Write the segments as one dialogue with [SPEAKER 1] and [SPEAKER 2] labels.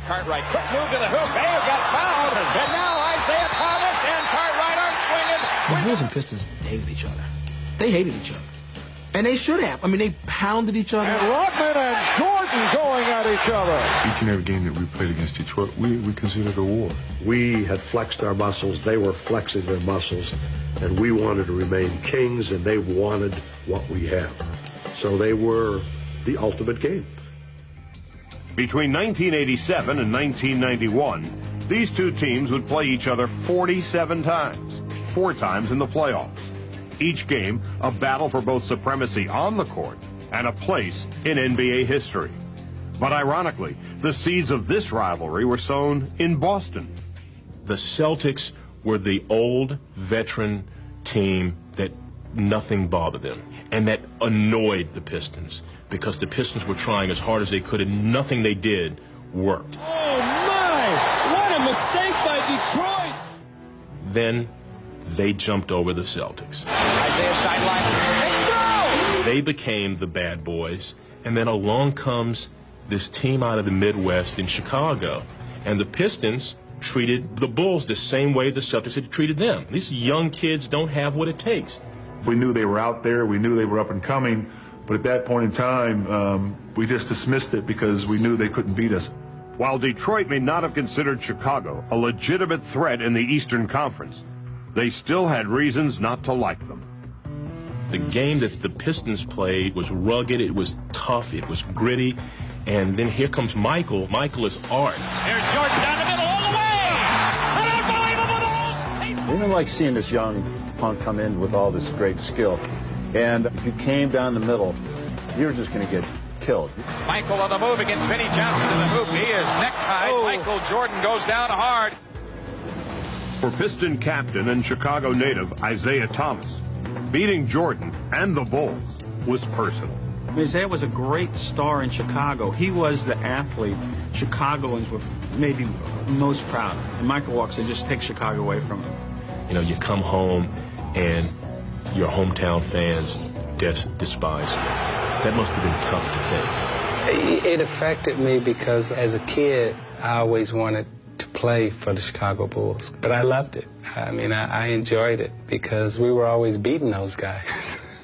[SPEAKER 1] Cartwright, quick move to the hoop. Hey, got fouled. And now Isaiah Thomas and Cartwright are swinging.
[SPEAKER 2] The Bulls and Pistons hated each other. They hated each other. And they should have. I mean, they pounded each other.
[SPEAKER 3] And Rodman and Jordan going at each other.
[SPEAKER 4] Each and every game that we played against Detroit, we considered a war.
[SPEAKER 5] We had flexed our muscles. They were flexing their muscles. And we wanted to remain kings, and they wanted what we have. So they were the ultimate game.
[SPEAKER 6] Between 1987 and 1991, these two teams would play each other 47 times, 4 times in the playoffs. Each game, a battle for both supremacy on the court and a place in NBA history. But ironically, the seeds of this rivalry were sown in Boston.
[SPEAKER 7] The Celtics were the old veteran team that nothing bothered them, and that annoyed the Pistons because the Pistons were trying as hard as they could and nothing they did worked.
[SPEAKER 1] Oh my! What a mistake by Detroit!
[SPEAKER 7] Then they jumped over the Celtics.
[SPEAKER 1] Isaiah sideline.
[SPEAKER 7] They became the bad boys, and then along comes this team out of the Midwest in Chicago, and the Pistons treated the Bulls the same way the Celtics had treated them. These young kids don't have what it takes.
[SPEAKER 4] We knew they were out there. We knew they were up and coming. But at that point in time, we just dismissed it because we knew they couldn't beat us.
[SPEAKER 6] While Detroit may not have considered Chicago a legitimate threat in the Eastern Conference, they still had reasons not to like them.
[SPEAKER 7] The game that the Pistons played was rugged, it was tough, it was gritty, and then here comes Michael. Michael is art.
[SPEAKER 1] There's Jordan down the middle all the way! An unbelievable ball!
[SPEAKER 3] We didn't like seeing this young punk come in with all this great skill. And if you came down the middle, you were just going to get killed.
[SPEAKER 1] Michael on the move against Vinnie Johnson in the hoop. He is necktied. Oh. Michael Jordan goes down hard.
[SPEAKER 6] For Piston captain and Chicago native Isaiah Thomas, beating Jordan and the Bulls was personal.
[SPEAKER 8] Isaiah was a great star in Chicago. He was the athlete Chicagoans were maybe most proud of. And Michael walks in, just takes Chicago away from him.
[SPEAKER 7] You know, you come home and your hometown fans despise you. That must have been tough to take.
[SPEAKER 9] It affected me because as a kid, I always wanted to play for the Chicago Bulls. But I loved it. I mean, I enjoyed it because we were always beating those guys.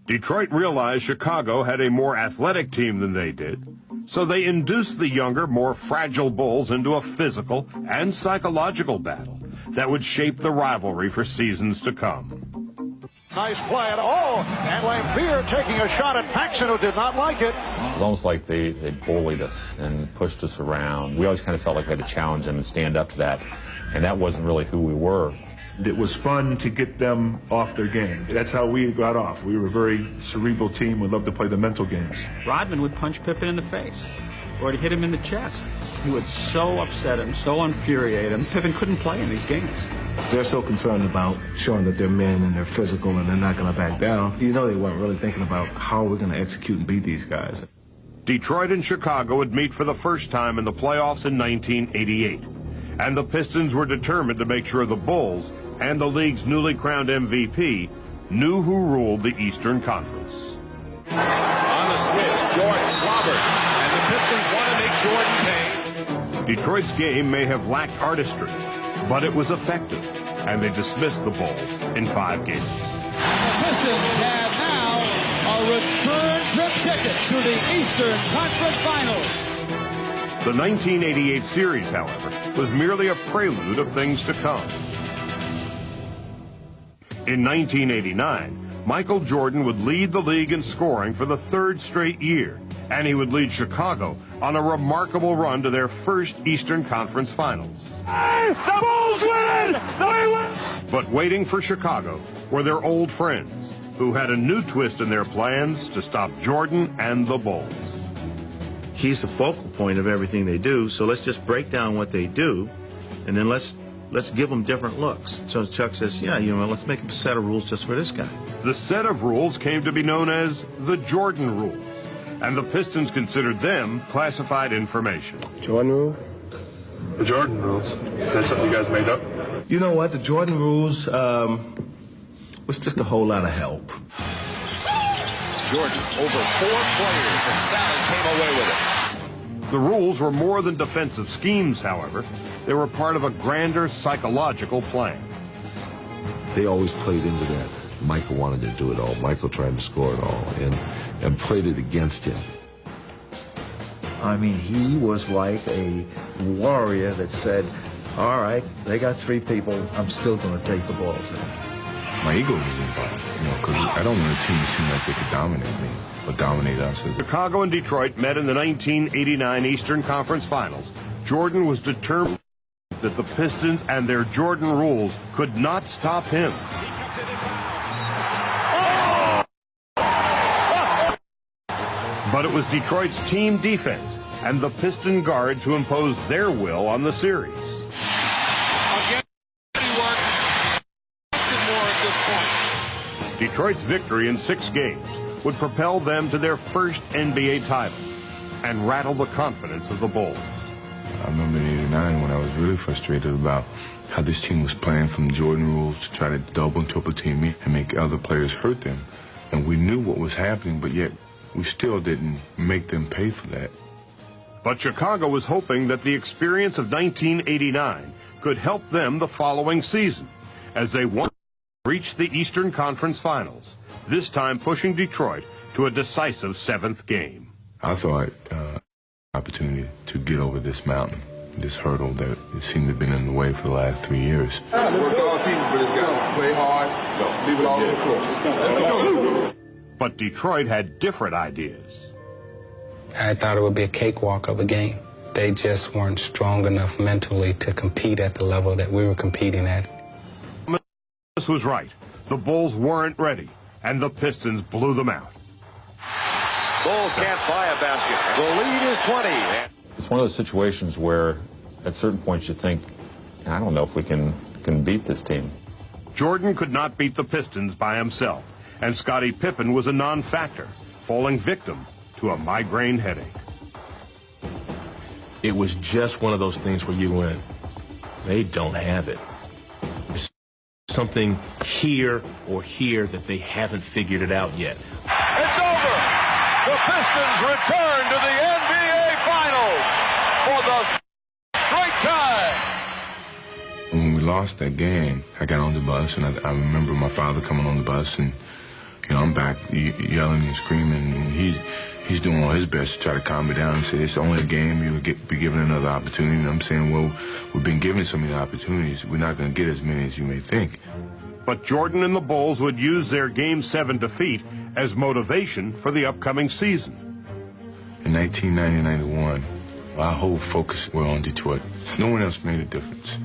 [SPEAKER 6] Detroit realized Chicago had a more athletic team than they did, so they induced the younger, more fragile Bulls into a physical and psychological battle that would shape the rivalry for seasons to come.
[SPEAKER 3] Nice play at all, and Lampier taking a shot at Paxson, who did not like it.
[SPEAKER 10] It was almost like they bullied us and pushed us around. We always kind of felt like we had to challenge them and stand up to that, and that wasn't really who we were.
[SPEAKER 4] It was fun to get them off their game. That's how we got off. We were a very cerebral team. We loved to play the mental games.
[SPEAKER 8] Rodman would punch Pippen in the face or to hit him in the chest. He would so upset him, so infuriate him. Pippen couldn't play in these games.
[SPEAKER 2] They're so concerned about showing that they're men and they're physical and they're not going to back down. You know, they weren't really thinking about how we're going to execute and beat these guys.
[SPEAKER 6] Detroit and Chicago would meet for the first time in the playoffs in 1988. And the Pistons were determined to make sure the Bulls and the league's newly crowned MVP knew who ruled the Eastern Conference.
[SPEAKER 1] On the switch, Jordan, Robert, and the Pistons want to make Jordan pay.
[SPEAKER 6] Detroit's game may have lacked artistry, but it was effective, and they dismissed the Bulls in 5 games.
[SPEAKER 1] And the Pistons have now a return trip ticket to the Eastern Conference Finals.
[SPEAKER 6] The 1988 series, however, was merely a prelude of things to come. In 1989, Michael Jordan would lead the league in scoring for the 3rd straight year, and he would lead Chicago on a remarkable run to their first Eastern Conference Finals.
[SPEAKER 3] The Bulls win! They win!
[SPEAKER 6] But waiting for Chicago were their old friends, who had a new twist in their plans to stop Jordan and the Bulls.
[SPEAKER 11] He's the focal point of everything they do, so let's just break down what they do, and then let's give them different looks. So Chuck says, yeah, you know, let's make a set of rules just for this guy.
[SPEAKER 6] The set of rules came to be known as the Jordan rules, and the Pistons considered them classified information.
[SPEAKER 9] Jordan rule?
[SPEAKER 4] The Jordan rules. Is that something you guys made up?
[SPEAKER 2] You know what? The Jordan rules was just a whole lot of help.
[SPEAKER 1] Jordan over 4 players, and Sally came away with it.
[SPEAKER 6] The rules were more than defensive schemes, however. They were part of a grander psychological plan.
[SPEAKER 5] They always played into that. Michael wanted to do it all. Michael tried to score it all and played it against him.
[SPEAKER 2] I mean, he was like a warrior that said, all right, they got three people, I'm still going to take the ball to them.
[SPEAKER 12] My ego was involved, because I don't want a team to seem like they could dominate me or dominate us.
[SPEAKER 6] Chicago and Detroit met in the 1989 Eastern Conference Finals. Jordan was determined that the Pistons and their Jordan rules could not stop him. But it was Detroit's team defense and the Piston guards who imposed their will on the series. Detroit's victory in 6 games would propel them to their first NBA title and rattle the confidence of the Bulls.
[SPEAKER 12] I remember in '89 when I was really frustrated about how this team was playing from Jordan rules to try to double and triple team me and make other players hurt them. And we knew what was happening, but yet we still didn't make them pay for that.
[SPEAKER 6] But Chicago was hoping that the experience of 1989 could help them the following season as they won. Reached the Eastern Conference Finals, this time pushing Detroit to a decisive 7th game.
[SPEAKER 12] I thought opportunity to get over this mountain, this hurdle that seemed to have been in the way for the last 3 years.
[SPEAKER 13] Work all teams for this guy. Play hard. Leave it all on the floor. Let's go.
[SPEAKER 6] But Detroit had different ideas.
[SPEAKER 9] I thought it would be a cakewalk of a game. They just weren't strong enough mentally to compete at the level that we were competing at.
[SPEAKER 6] This was right. The Bulls weren't ready, and the Pistons blew them out.
[SPEAKER 14] Bulls can't buy a basket. The lead is 20.
[SPEAKER 10] It's one of those situations where at certain points you think, I don't know if we can beat this team.
[SPEAKER 6] Jordan could not beat the Pistons by himself, and Scottie Pippen was a non-factor, falling victim to a migraine headache.
[SPEAKER 7] It was just one of those things where you went, they don't have it. It's something here or here that they haven't figured it out yet.
[SPEAKER 1] It's over. The Pistons return to the NBA Finals for the straight time.
[SPEAKER 12] When we lost that game, I got on the bus, and I remember my father coming on the bus, and I'm back yelling and screaming, and he's doing all his best to try to calm me down and say, it's only a game, you'll be given another opportunity. And I'm saying, well, we've been given so many opportunities, we're not going to get as many as you may think.
[SPEAKER 6] But Jordan and the Bulls would use their Game 7 defeat as motivation for the upcoming season.
[SPEAKER 12] In 1990-91, our whole focus was on Detroit. No one else made a difference.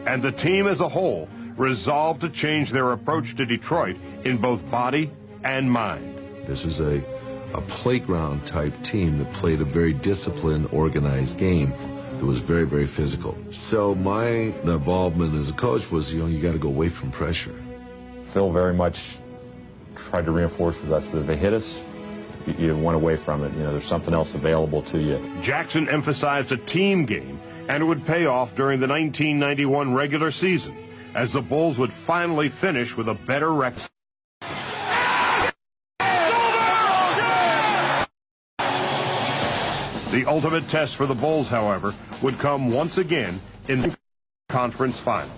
[SPEAKER 6] And the team as a whole resolved to change their approach to Detroit in both body and mind.
[SPEAKER 5] This was a playground type team that played a very disciplined, organized game that was very, very physical. So the involvement as a coach was, you got to go away from pressure.
[SPEAKER 10] Phil very much tried to reinforce with us that if they hit us, you went away from it. There's something else available to you.
[SPEAKER 6] Jackson emphasized a team game, and it would pay off during the 1991 regular season, as the Bulls would finally finish with a better record. The ultimate test for the Bulls, however, would come once again in the conference finals.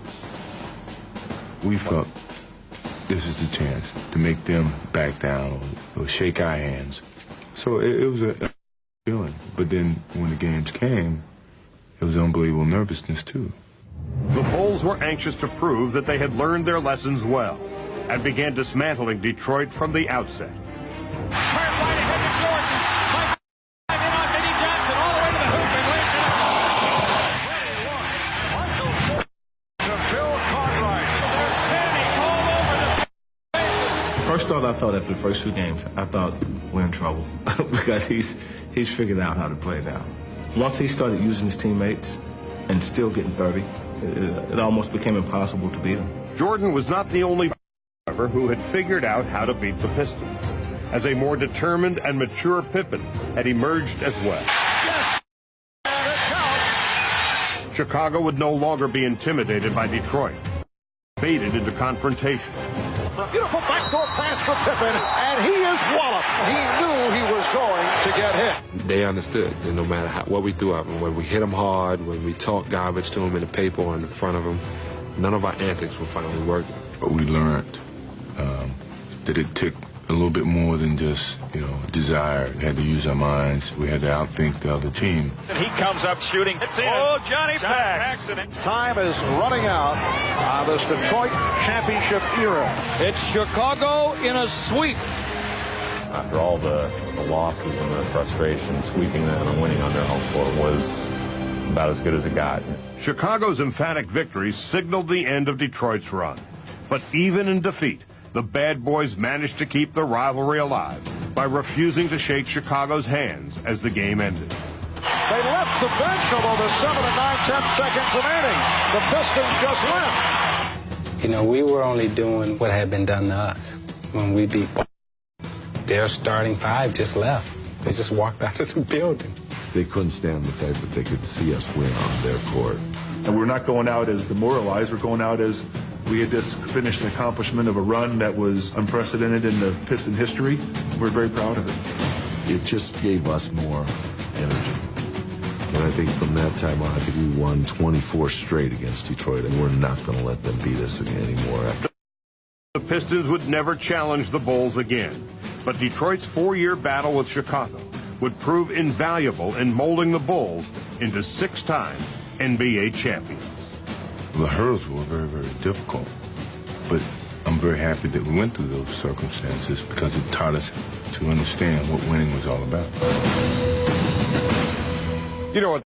[SPEAKER 12] We felt this is the chance to make them back down or shake our hands. So it was a feeling. But then when the games came, it was unbelievable nervousness, too.
[SPEAKER 6] The Bulls were anxious to prove that they had learned their lessons well and began dismantling Detroit from the outset.
[SPEAKER 2] First thought, I thought after the first 2 games, I thought we're in trouble because he's figured out how to play now. Once he started using his teammates and still getting 30, it almost became impossible to beat him.
[SPEAKER 6] Jordan was not the only player who had figured out how to beat the Pistons, as a more determined and mature Pippen had emerged as well.
[SPEAKER 1] Yes! And it counts.
[SPEAKER 6] Chicago would no longer be intimidated by Detroit, baited into confrontation.
[SPEAKER 1] A beautiful backdoor pass for Pippen, and he is walloped. He knew he was going to get hit.
[SPEAKER 15] they understood that no matter what we threw up, and when we hit them hard, when we talked garbage to them in the paper or in front of them, none of our antics were finally working.
[SPEAKER 12] But we learned that it took a little bit more than just, desire. We had to use our minds. We had to outthink the other team.
[SPEAKER 1] And he comes up shooting. It's in. Oh, Johnny Paxson. Time is running out on this Detroit championship era. It's Chicago in a sweep.
[SPEAKER 10] After all the losses and the frustration, sweeping them and winning on their home floor was about as good as it got.
[SPEAKER 6] Chicago's emphatic victory signaled the end of Detroit's run. But even in defeat, the bad boys managed to keep the rivalry alive by refusing to shake Chicago's hands as the game ended.
[SPEAKER 1] They left the bench, although there's 7 and 9/10 seconds remaining. The Pistons just left.
[SPEAKER 9] We were only doing what had been done to us when we beat Boston. Their starting five just left. They just walked out of the building.
[SPEAKER 5] They couldn't stand the fact that they could see us win on their court.
[SPEAKER 4] And we're not going out as demoralized. We're going out as we had just finished an accomplishment of a run that was unprecedented in the Piston history. We're very proud of it.
[SPEAKER 5] It just gave us more energy. And I think from that time on, I think we won 24 straight against Detroit, and we're not going to let them beat us anymore.
[SPEAKER 6] The Pistons would never challenge the Bulls again. But Detroit's 4-year battle with Chicago would prove invaluable in molding the Bulls into 6-time NBA champions.
[SPEAKER 12] The hurdles were very, very difficult, but I'm very happy that we went through those circumstances because it taught us to understand what winning was all about.
[SPEAKER 6] You know what?